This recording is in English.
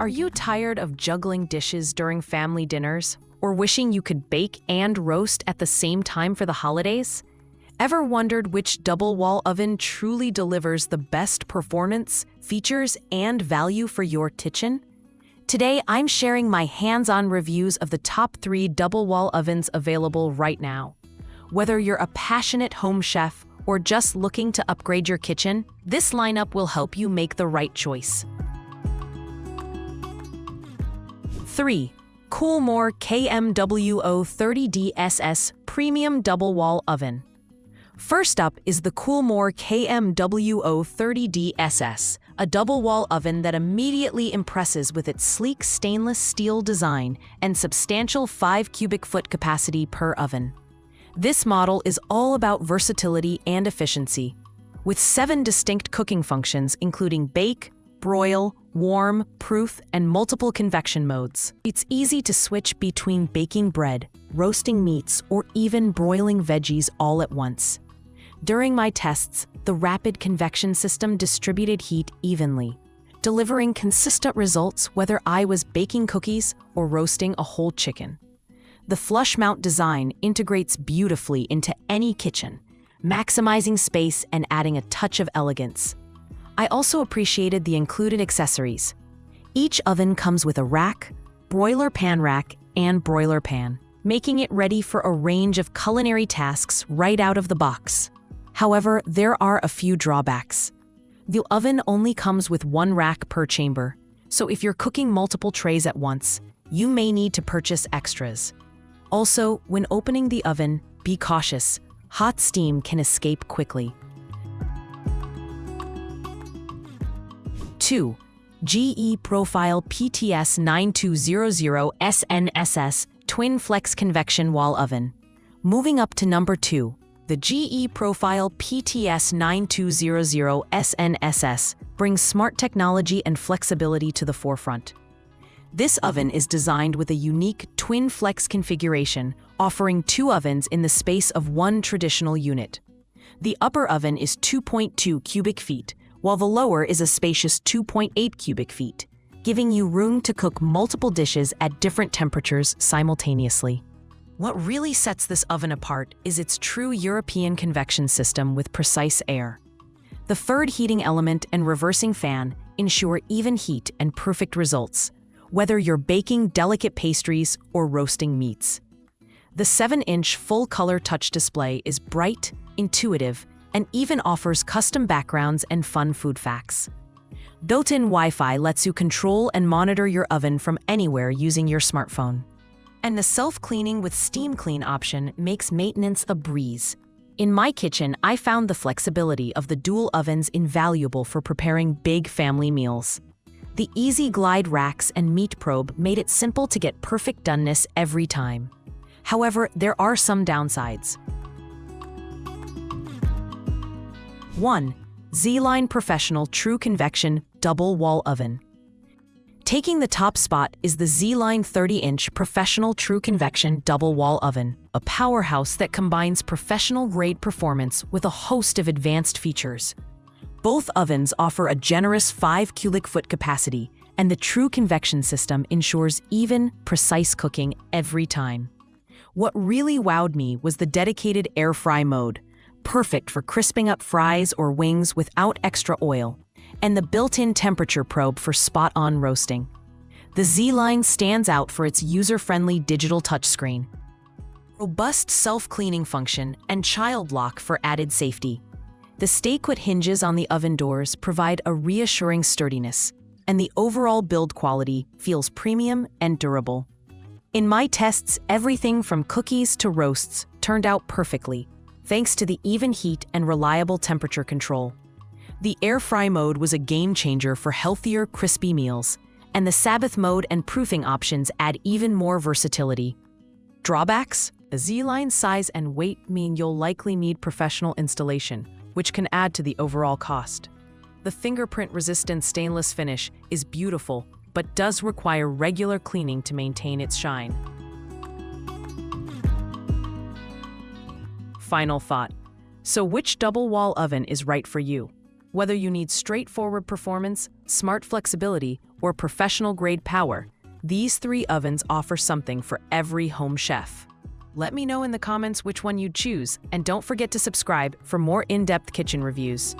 Are you tired of juggling dishes during family dinners? Or wishing you could bake and roast at the same time for the holidays? Ever wondered which double-wall oven truly delivers the best performance, features, and value for your kitchen? Today, I'm sharing my hands-on reviews of the top 3 double-wall ovens available right now. Whether you're a passionate home chef or just looking to upgrade your kitchen, this lineup will help you make the right choice. 3. KoolMore KMWO30DSS Premium Double Wall Oven. First up is the KoolMore KMWO30DSS, a double-wall oven that immediately impresses with its sleek stainless steel design and substantial 5 cubic foot capacity per oven. This model is all about versatility and efficiency, with 7 distinct cooking functions including bake, broil, warm, proof, and multiple convection modes. It's easy to switch between baking bread, roasting meats, or even broiling veggies all at once. During my tests, the rapid convection system distributed heat evenly, delivering consistent results whether I was baking cookies or roasting a whole chicken. The flush mount design integrates beautifully into any kitchen, maximizing space and adding a touch of elegance. I also appreciated the included accessories. Each oven comes with a rack, broiler pan rack, and broiler pan, making it ready for a range of culinary tasks right out of the box. However, there are a few drawbacks. The oven only comes with 1 rack per chamber, so if you're cooking multiple trays at once, you may need to purchase extras. Also, when opening the oven, be cautious. Hot steam can escape quickly. 2. GE Profile PTS 9200 SNSS Twin Flex Convection Wall Oven. Moving up to number 2, the GE Profile PTS 9200 SNSS brings smart technology and flexibility to the forefront. This oven is designed with a unique twin flex configuration, offering 2 ovens in the space of 1 traditional unit. The upper oven is 2.2 cubic feet, while the lower is a spacious 2.8 cubic feet, giving you room to cook multiple dishes at different temperatures simultaneously. What really sets this oven apart is its true European convection system with precise air. The third heating element and reversing fan ensure even heat and perfect results, whether you're baking delicate pastries or roasting meats. The 7-inch full-color touch display is bright, intuitive, and even offers custom backgrounds and fun food facts. Built-in Wi-Fi lets you control and monitor your oven from anywhere using your smartphone. And the self-cleaning with steam clean option makes maintenance a breeze. In my kitchen, I found the flexibility of the dual ovens invaluable for preparing big family meals. The easy glide racks and meat probe made it simple to get perfect doneness every time. However, there are some downsides. 1. ZLINE Professional True Convection Double Wall Oven. Taking the top spot is the ZLINE 30-inch Professional True Convection Double Wall Oven, a powerhouse that combines professional-grade performance with a host of advanced features. Both ovens offer a generous 5 cubic foot capacity, and the True Convection system ensures even, precise cooking every time. What really wowed me was the dedicated air fry mode, perfect for crisping up fries or wings without extra oil, and the built-in temperature probe for spot-on roasting. The ZLINE stands out for its user-friendly digital touchscreen, robust self-cleaning function, and child lock for added safety. The stay-put hinges on the oven doors provide a reassuring sturdiness, and the overall build quality feels premium and durable. In my tests, everything from cookies to roasts turned out perfectly, thanks to the even heat and reliable temperature control. The air fry mode was a game changer for healthier, crispy meals, and the Sabbath mode and proofing options add even more versatility. Drawbacks? The ZLINE's size and weight mean you'll likely need professional installation, which can add to the overall cost. The fingerprint-resistant stainless finish is beautiful, but does require regular cleaning to maintain its shine. Final thought. So which double wall oven is right for you? Whether you need straightforward performance, smart flexibility, or professional-grade power, these 3 ovens offer something for every home chef. Let me know in the comments which one you'd choose, and don't forget to subscribe for more in-depth kitchen reviews.